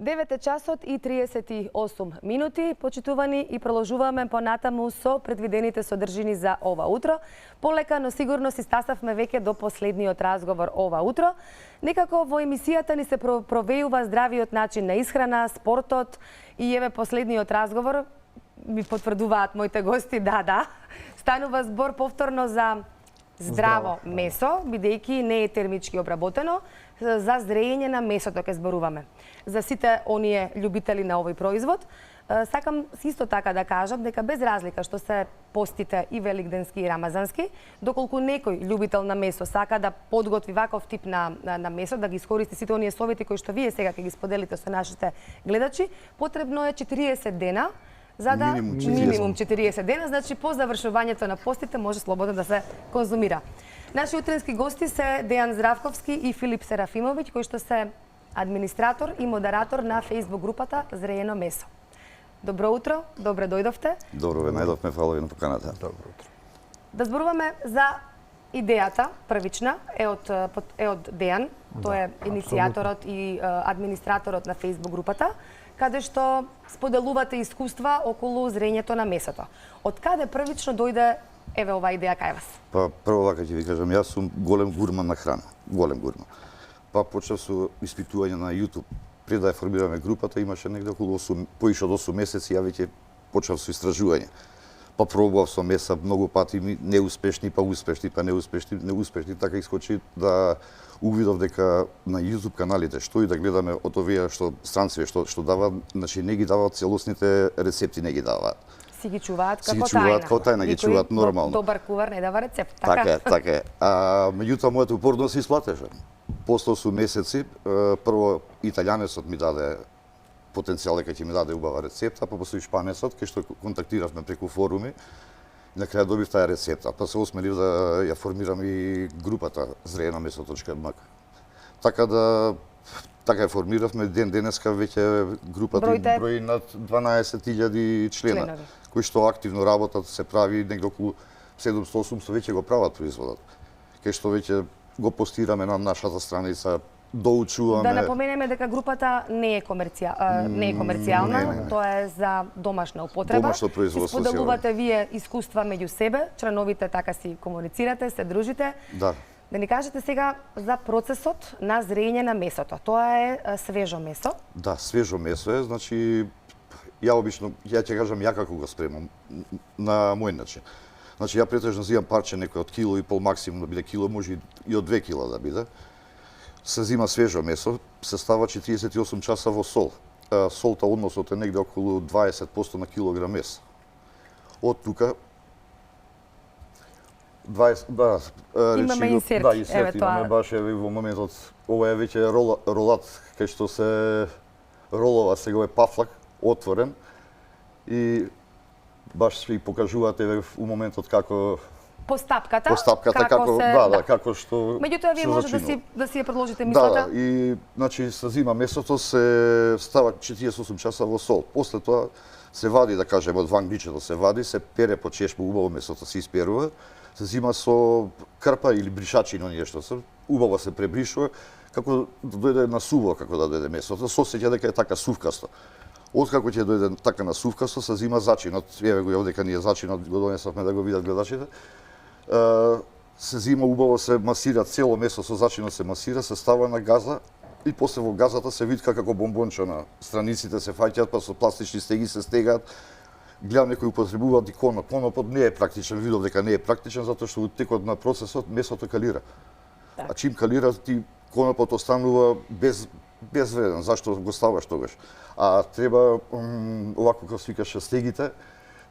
9 часот и 38 минути, почитувани, и продолжуваме понатаму со предвидените содржини за ова утро. Полека, но сигурно си стасавме веќе до последниот разговор ова утро. Некако во емисијата ни се провејува здравиот начин на исхрана, спортот и еве последниот разговор ми потврдуваат моите гости, да, станува збор повторно за здраво месо, бидејќи не е термички обработено, за зрејење на месото ке зборуваме. За сите оние љубители на овој производ, сакам исто така да кажам дека без разлика што се постите и великденски и рамазански, доколку некој љубител на месо сака да подготви ваков тип на месо, да ги искористи сите оние совети кои што вие сега ќе ги споделите со нашите гледачи, потребно е 40 дена за да минимум 40 дена, значи по завршувањето на постите може слободно да се конзумира. Наши утренски гости се Дејан Здравковски и Филип Серафимовиќ, кои што се администратор и модератор на Facebook групата Зреено месо. Добро утро, добре дојдовте. Добро ве најдовме, фала ви на поканата. Добро утро. Да зборуваме за идејата, првична, е од Дејан, тој е иницијаторот и администраторот на Facebook групата, каде што споделувате искуства околу зрењето на месото. Од каде првично дојде еве оваа идеја кај вас? Па прво вака ќе ви кажам, јас сум голем гурман на храна, голем гурман. Па почнав со испитување на YouTube. Пред да ја формираме групата, имаше негде околу поише од 8 месеци, ја веќе почнав со истражување. Па пробував со меса многу пати, неуспешни, па успешни, па неуспешни, така искочи да увидов дека на YouTube каналите, што и да гледаме од овие што странци што даваат, значи не ги даваат целосните рецепти, не ги даваат. Си ги чуваат како тајна. Си ги чуваат како тајна, ги чуваат нормално. Добар кувар не дава рецепт, така? Така е. А меѓутоа мојата упорност се исплатеше. После 8 месеци, прво италијанецот ми даде потенцијал дека ќе ми даде убава рецепта, па после шпанецот, кај што контактиравме преку форуми, на крај добив таа рецепта, па се осмелив да ја формирам и групата zreeno-meso.mk. Така ја формиравме, денеска веќе групата брои над 12.000 члена, кои што активно работат, се прави негде околу 700-800 веќе го прават производот. Кај што веќе го постираме на нашата страница, доучуваме. Да напоменеме дека групата не е комерцијална, тоа е за домашна употреба. Домашно производство. Споделувате вие искуства меѓу себе, членовите така си комуницирате, се дружите. Да. Да ни кажете сега за процесот на зрење на месото. Тоа е свежо месо. Да, свежо месо е, значи ја ќе кажам ја како го спремам на мој начин. Значи ја претежно зимам парче некој од кило и пол максимум да биде кило, може и од 2 кила да биде. Се зима свежо месо, се става 48 часа во сол. Солта односот е негде околу 20% на килограм месо. Од тука 20, имаме инсерт, еве тоа. Имаме баш еве во моментот, ова е веќе ролат кај што се ролова сега е пафлак отворен и баш се покажуваат еве во моментот како Постапката како што меѓутоа вие може да си ја продолжите мислата. Да, и значи се зима месото, се става 48 часа во сол. После тоа се вади, да кажеме, од вангличето се вади, се пере по чешма, убаво месото се исперува, се зима со крпа или бришачи на нешто се, убаво се пребришува, како да дојде на суво, како да дојде месото, се осеќа дека е така сувкасто. Откако ќе дојде така на сувкасто, се зима зачинот, еве го овдека ние зачинот го донесовме да го видат гледачите. Се зима убаво, се масира цело месо со зачинот, се масира, се става на газа и после во газата се витка како бомбонче на страниците, се фаќаат, па со пластични стеги се стегаат. Гледам некои употребуваат и коноп. Конопот не е практичен, видов дека не е практичен затоа што во текот на процесот месото калира. А чим калира, ти конопот останува безвреден. Зашто го ставаш тогаш? А треба овако како се викаше стегите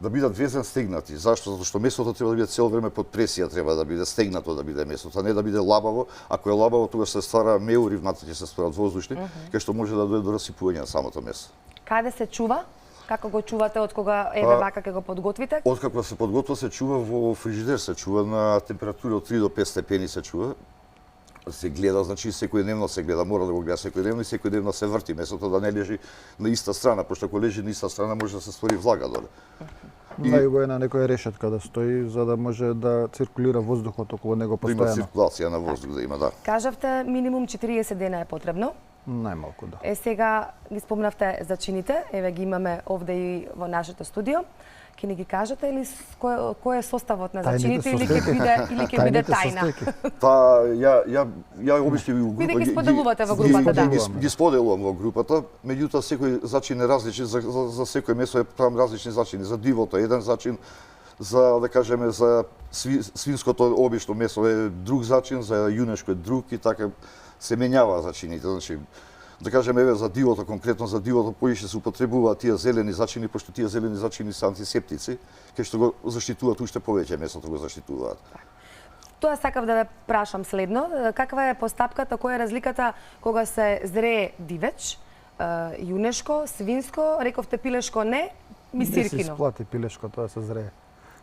да бидат везен стегнати. Зашто? Затоа што месото треба да биде цело време под пресија, треба да биде стегнато да биде месото, а не да биде лабаво. Ако е лабаво, тогаш се ствара меури внатре, ќе се стварат воздушни, кај што може да дојде до расипување на самото месо. Каде се чува? Како го чувате од кога еве вака ќе го подготвите? Од кога се подготвува се чува во фрижидер, се чува на температура од 3 до 5 степени се чува. Се гледа, значи секојдневно се гледа, мора да го гледа секојдневно и секојдневно се врти месото да не лежи на иста страна, пошто ако лежи на иста страна може да се створи влага доле. Најубаво е на некоја решетка да стои за да може да циркулира воздухот околу него постојано. Има циркулација на воздух да има, да. Кажавте минимум 40 дена е потребно. Најмалку, да. Сега ги спомнавте зачините, еве ги имаме овде и во нашето студио. Ќе ни ги кажете или кој е составот на зачините или ќе биде тајна? Па ја обично Вие ги споделувате во групата, да. Ги споделувам во групата, меѓутоа секој зачин е различен, за секој месо е правам различни зачини. За дивото еден зачин, за да кажеме за свинското обично месо е друг зачин, за јунешко е друг и така се менјава зачините. Значи, да кажеме еве за дивото, конкретно за дивото поише се употребуваат тие зелени зачини, пошто тие зелени зачини се антисептици, кај што го заштитуваат уште повеќе месото го заштитуваат. Тоа сакав да ве прашам следно. Каква е постапката, која е разликата кога се зрее дивеч, јунешко, свинско, рековте пилешко не, Не се мисиркино? исплати пилешко, тоа се зрее.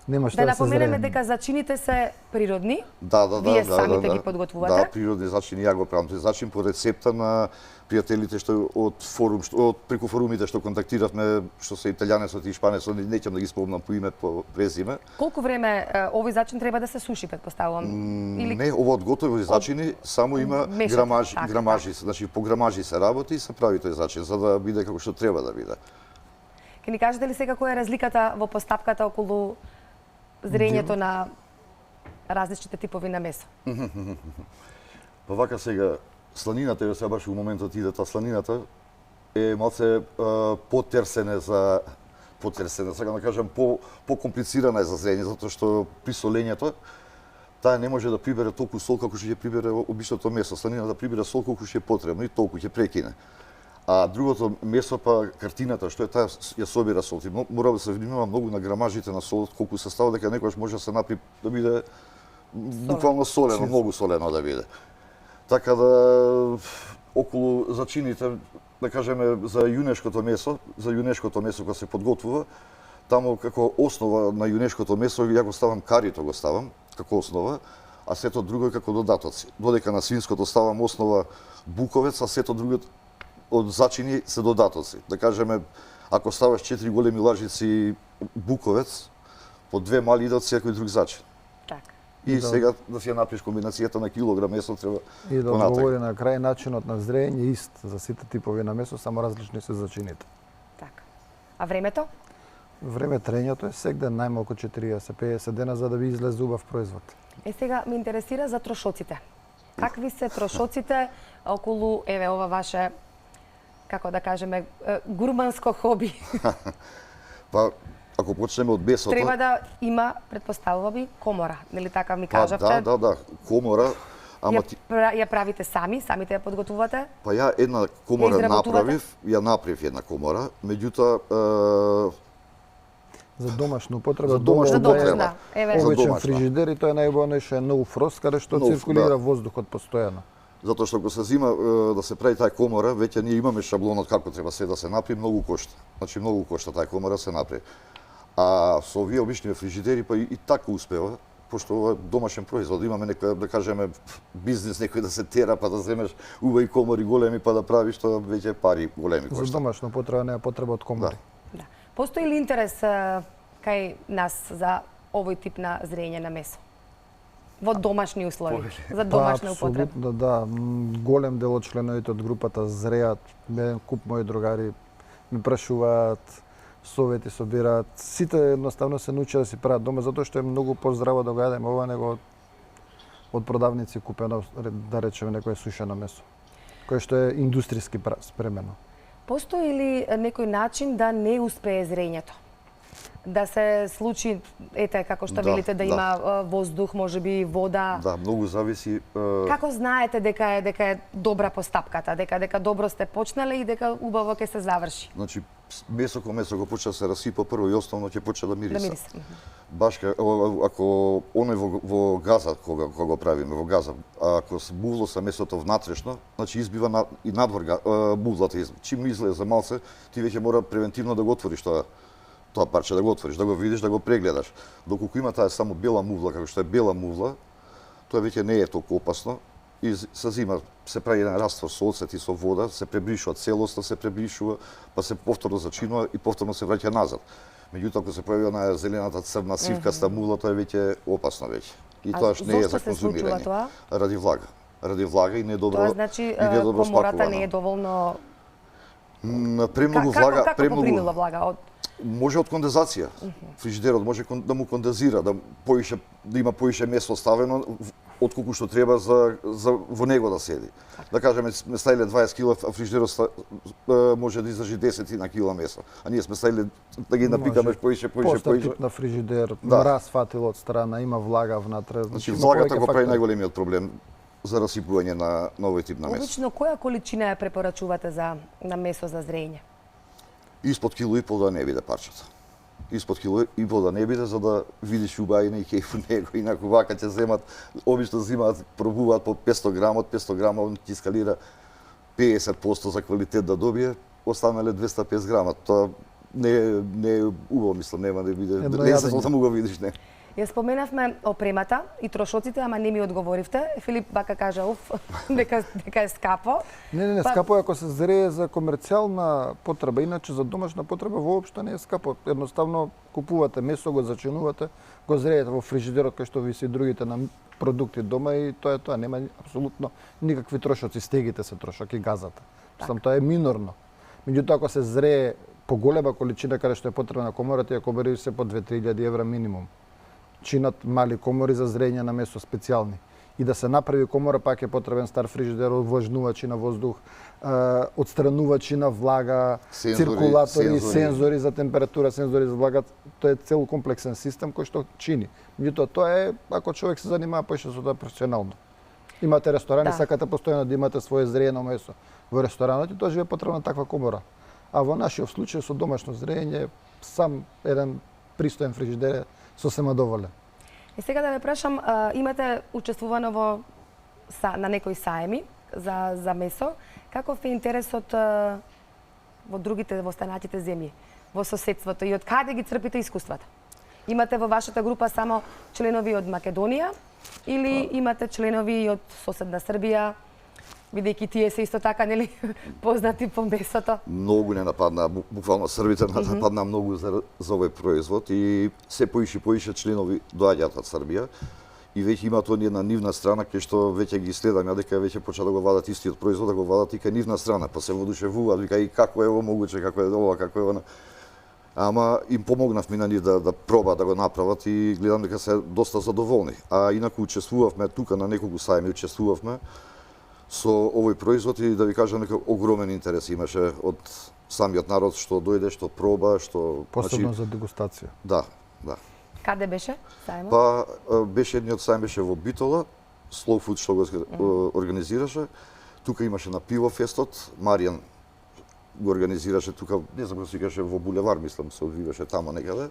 Нема што Да да се зрее. напоменеме дека зачините се природни. Да, Вие самите ги подготвувате? Да, природни зачини ја го правам тој зачин по рецепта на пријателите што од форум, од преку форумите што контактиравме, што се италијанецот и шпанецот, не ќе да ги спомнам по име, по презиме. Колку време овој зачин треба да се суши, претпоставувам? Или Не, ова од готови зачини само има Мешат, грамажи, така, грамажи, значи по грамажи се работи и се прави тој зачин за да биде како што треба да биде. ќе ни кажете ли сега која е разликата во постапката околу зрењето на различните типови на месо? Па вака сега, сланината, еве сега баш у моментот иде таа сланината, е малце потерсене, сега да кажам, по-комплицирана е за зрење, затоа што при солењето таа не може да прибере толку сол како што ќе прибере обичното месо. Сланината прибира сол колку што е потребно и толку ќе прекине. А другото месо, па картината, што е таа ја собира сол. Мора да се внимава многу на грамажите на солот, колку се става дека некојаш може да се напри да биде буквално солено, многу солено да биде. Така да околу зачините, да кажеме за јунешкото месо кога се подготвува, таму како основа на јунешкото месо ја го ставам карито, го ставам како основа, а сето друго е како додатоци. Додека на свинското ставам основа буковец, а сето друго од зачини се додатоци. Да кажеме, ако ставаш 4 големи лажици буковец, по 2 мали идат секој друг зачин. Така. И Да. сега да си ја направиш комбинацијата на килограм месо треба И да понатак. одговори на крај начинот на зрење ист за сите типови на месо, само различни се зачините. Така. А времето? Време трењето е секден најмалку 40-50 дена за да би излез убав производ. Сега ме интересира за трошоците. Какви се трошоците околу еве ова ваше, како да кажеме, гурманско хоби? Па, ако почнеме од месото... Треба да има, претпоставува би, комора, нели така ми кажавте? Да, комора, ама Ја правите самите ја подготвувате? па ја една комора изработувате? направив една комора, меѓутоа За домашна употреба, За домашна За употреба. домашна, еве. За Обичен домашна. фрижидер и тоа е најубаво нешто е ноу фрост, каде што Ноу, циркулира да. воздухот постојано. затоа што ако се зима да се прави таа комора, веќе ние имаме шаблонот како треба се да се направи, многу кошта. Значи многу кошта таа комора се направи. А со овие обични фрижидери па и така успева, пошто ова е домашен производ. Имаме некој, да кажеме, бизнес некој да се тера па да земеш убави комори големи па да правиш, тоа веќе пари големи За кошта. домашна употреба нема потреба од комори. Да. Постои ли интерес кај нас за овој тип на зрење на месо? Во домашни услови, за домашна употреба. Апсолутно, да. Голем дел од членовите од групата зреат. Еден куп мои другари ми прашуваат, совети собираат. Сите едноставно се научи да си прават дома, затоа што е многу поздраво да го јадеме ова него од продавници купено, да речеме, некое сушено месо, кое што е индустријски спремено. Постои ли некој начин да не успее зрењето? Да се случи, ете, како што Да, велите, да да. има воздух, можеби вода. Да, многу зависи. Како знаете дека е добра постапката, дека добро сте почнале и дека убаво ќе се заврши? Значи, месо го почне да се расипа прво и основно ќе почне да мириса. Да мириса. Баш ако оне во газа кога го правиме во газа, ако се бувло са месото внатрешно, значи избива и надвор бувлата. Чим излезе за малце, ти веќе мора превентивно да го отвориш тоа парче, да го отвориш, да го видиш, да го прегледаш. Доколку има таа само бела мувла, како што е бела мувла, тоа веќе не е толку опасно. И се зима, се прави еден раствор со оцет и со вода, се пребришува целосно, се пребришува, па се повторно зачинува и повторно се враќа назад. Меѓутоа, ако се појави онаа зелената црна сивкаста мула, тоа е веќе опасно веќе. И А тоа не е зошто за се случува конзумирање. тоа? Ради влага. ради влага и недобро Тоа значи и недобро комората не спакувано. е доволно Премногу влага, како попримила влага од може од кондензација. Фрижидерот може да му кондензира, да има поише место оставено отколку што треба за во него да седи. Да кажеме сме ставиле 20 кг, а фрижидерот може да издржи 10 на кила месо. А ние сме ставиле да ги напикаме поише. Постапот на фрижидер, Да. мраз фатил од страна, има влага внатре. Значи има влагата повеќе го прави фактори. најголемиот проблем за расипување на овој тип на месо. обично која количина ја препорачувате на месо за зрење? Испод кило и пол да не биде парчето. Испод кило и пол да не биде, за да видиш убајна и кеј во него. Инаку вака ќе земат, обично земат, пробуваат по 500 грамот, 500 грамот ќе искалира 50% за квалитет да добие, останале 250 грама. Тоа не е убаво, мислам, нема да биде Едно лесно јадење. да му го видиш, не. Ја споменавме опремата и трошоците, ама не ми одговоривте. Филип Бака кажа дека е скапо. Не, Па- скапо е ако се зрее за комерцијална потреба, иначе за домашна потреба воопшто не е скапо. Едноставно купувате месо, го зачинувате, го зреете во фрижидерот кај што ви се и другите на продукти дома и тоа е тоа. Нема апсолутно никакви трошоци, стегите се трошок и газата. Мислам, тоа е минорно. Меѓутоа, ако се зрее по голема количина каде што е потребна комората, ја комори се по 2-3 евра минимум. Чинат мали комори за зрење на месо специјални. И да се направи комора, пак е потребен стар фрижидер, овлажнувачи на воздух, отстранувачи на влага, циркулатори, сензори за температура, сензори за влага. Тоа е цел комплексен систем кој што чини. Меѓутоа, тоа е ако човек се занимава поише со тоа професионално. Имате ресторани, Да. сакате постојано да имате свое зреено месо во ресторанот и тоа ви е потребна таква комора. А во нашиот случај со домашно зрење, сам еден пристоен фрижидер е сосема доволен. И сега да ве прашам, имате учествувано на некои саеми за месо. Каков е интересот во другите, во останатите земји, во соседството и од каде ги црпите искуствата? Имате во вашата група само членови од Македонија или имате членови и од соседна Србија, бидејќи тие се исто така, нели, познати по месото? Многу не нападна, буквално србите нападна многу за овој производ и се поише членови доаѓаат од Србија и веќе имаат они една нивна страна кај што веќе ги следам ја дека веќе почна да го вадат истиот производ, да го вадат и кај нивна страна, па се воодушевуваат, вика и како е ово могуче, како е ова, како е она. Ама им помогнавме на нив да пробаат да го направат и гледам дека се доста задоволни. А инаку учествувавме тука на неколку сајми, учествувавме со овој производ и да ви кажам дека огромен интерес имаше од самиот народ што дојде, што проба, што Посебно за дегустација. Да. Каде беше сајмот? Па беше едниот сајм беше во Битола, Slow Food што го организираше. Тука имаше на Пивофестот, Маријан го организираше тука, не знам како се викаше, во булевар, мислам, се одвиваше тамо некаде.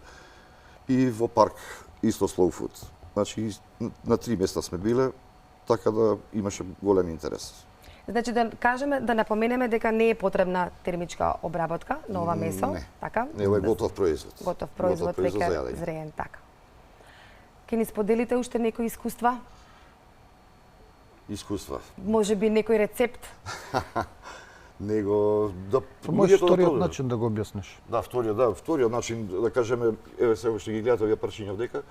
И во парк исто Slow Food. Значи на 3 места сме биле, така да имаше голем интерес. Значи да кажеме, да напоменеме дека не е потребна термичка обработка на ова месо, Не. така? Не, ова е готов производ. Готов производ за веќе јадење. зреен, така. Ке ни споделите уште некои искуства? Искуства. Може би некој рецепт? Него да Можеш луѓето вториот пробуваат. начин да го објасниш. Да, вториот начин, да кажеме, еве сега што ги гледате овие парчиња дека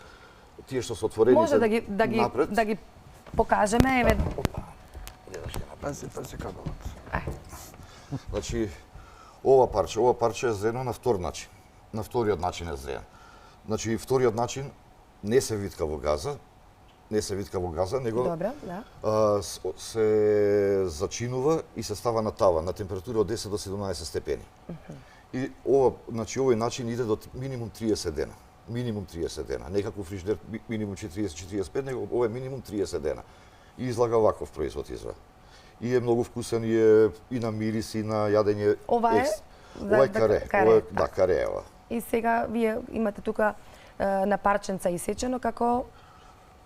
тие што се отворени Може напред. да ги покажеме, еве. Пази кабелот. Значи ова парче е зрено на втор начин. На вториот начин е зрено. Значи вториот начин не се витка во газа, него Добро, да. се зачинува и се става на тава на температура од 10 до 17 степени. И значи овој начин иде до минимум 30 дена. Минимум 30 дена. Некако фрижидер минимум 40-45, него ова е минимум 30 дена. И излага ваков производ извади. И е многу вкусен и на мирис и на јадење. Ова е Ова е каре. Ова е, да, каре ева. И сега вие имате тука на парченца исечено како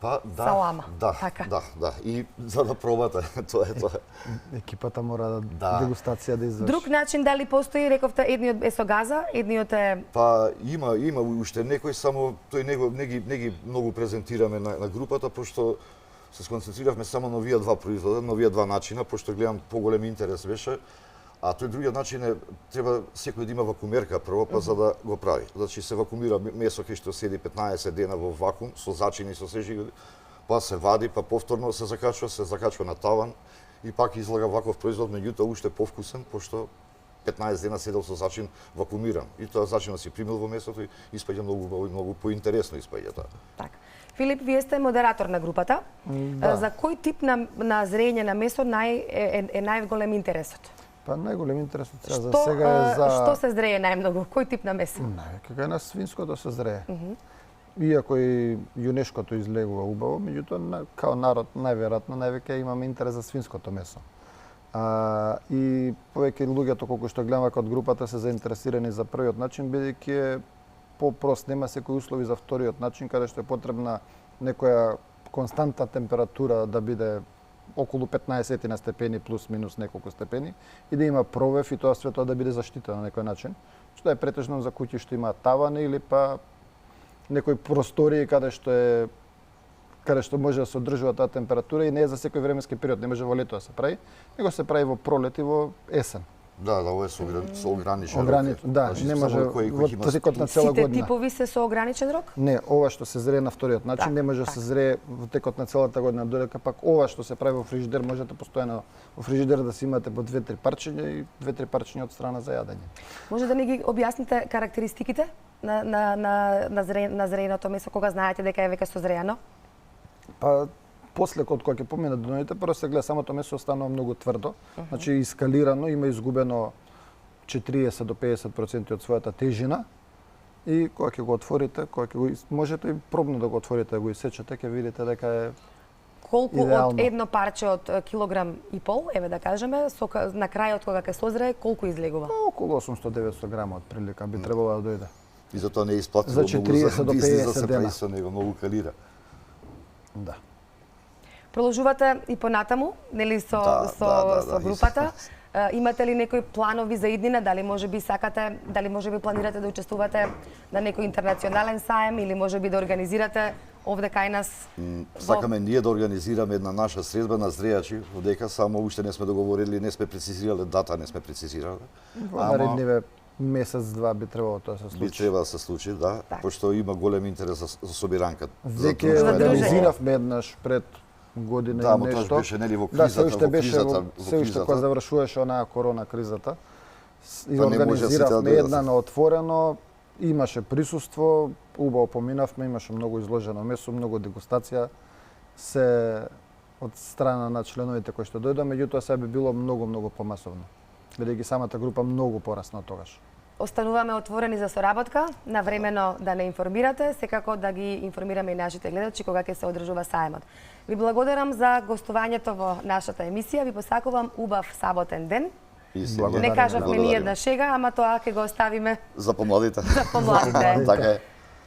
Па да. салама. Да, да. И за да пробате, тоа е тоа. Екипата мора Да. дегустација да изврши. друг начин дали постои, рековте, едниот е со газа, едниот е Па има уште некој, само тој не ги многу презентираме на групата, пошто се сконцентриравме само на овие два производа, на овие два начина, пошто гледам поголем интерес беше. А тој другиот начин е, треба секој да има вакуумерка прво, па за да го прави. Значи се вакуумира месо кај што седи 15 дена во вакуум, со зачини, со се па се вади, па повторно се закачува на таван и пак излага ваков производ, меѓутоа уште повкусен, пошто 15 дена седел со зачин вакуумиран. И тоа зачинот си примил во месото и испаѓа многу убаво и многу поинтересно испаѓа тоа. Така. Филип, вие сте модератор на групата. Да. За кој тип на зрење на месо е најголем интересот? Па најголем интересот сега за Што, сега е за... Што се зрее најмногу? Кој тип на месо? Најкај на свинското се зрее. Иако и јунешкото излегува убаво, меѓутоа као народ најверојатно највеќе имаме интерес за свинското месо. И повеќе луѓето колку што гледам од групата се заинтересирани за првиот начин, бидејќи е попрост, нема секои услови за вториот начин, каде што е потребна некоја константна температура да биде околу 15 на степени плюс минус неколку степени и да има провев и тоа све тоа да биде заштитено на некој начин, што е претежно за куќи што имаат тавани или па некои простории каде што може да се одржува таа температура и не е за секој временски период, не може во лето да се прави, него се прави во пролет и во есен. Да, ова е со ограничен рок. Да, не може во текот на цела година. Сите типови се со ограничен рок? Не, ова што се зрее на вториот начин не може да се зрее во текот на целата година, додека пак ова што се прави во фрижидер можете постојано во фрижидер да си имате по 2-3 парчиња и 2-3 парчиња од страна за јадење. Може да ми ги објасните карактеристиките на зрееното месо кога знаете дека е веќе созреано? Па после кога ќе помине деноните, прво се гледа самото месо останува многу тврдо, значи искалирано, има изгубено 40 до 50% од својата тежина и кога ќе го отворите, можете и пробно да го отворите, да го исечете, ќе видите дека е колку идеално. од едно парче од килограм и пол, еве да кажеме, на крајот кога ќе созрее, колку излегува? Околу 800-900 грама од прилика би требало да дојде. И затоа не е исплатливо За 40 до 50 дена. со него многу калира. Да. Продолжувате и понатаму, нели со групата. Имате ли некои планови за иднина? Дали можеби планирате да учествувате на некој интернационален саем или можеби да организирате овде кај нас? Сакаме ние да организираме една наша средба на зрејачи, одека само уште не сме договорили, не сме прецизирале дата, не сме прецизирале. Во наредниве месец-два би требало тоа да се случи. Би треба да се случи, да, пошто има голем интерес за собиранка. Веќе организиравме еднаш пред година и нешто. Да, тоа беше нели во кризата, се уште кога завршуваше онаа корона кризата. И организиравме една на отворено, имаше присуство, убаво поминавме, имаше многу изложено месо, многу дегустација, се од страна на членовите кои што дојдоа, меѓутоа се би било многу помасовно. Бидејќи самата група многу порасна од тогаш. Остануваме отворени за соработка, навремено да не информирате, секако да ги информираме и нашите гледачи кога ќе се одржува саемот. Ви благодарам за гостувањето во нашата емисија, ви посакувам убав саботен ден. Не кажавме ни една шега, ама тоа ќе го оставиме за помладите. За помладите. Така е.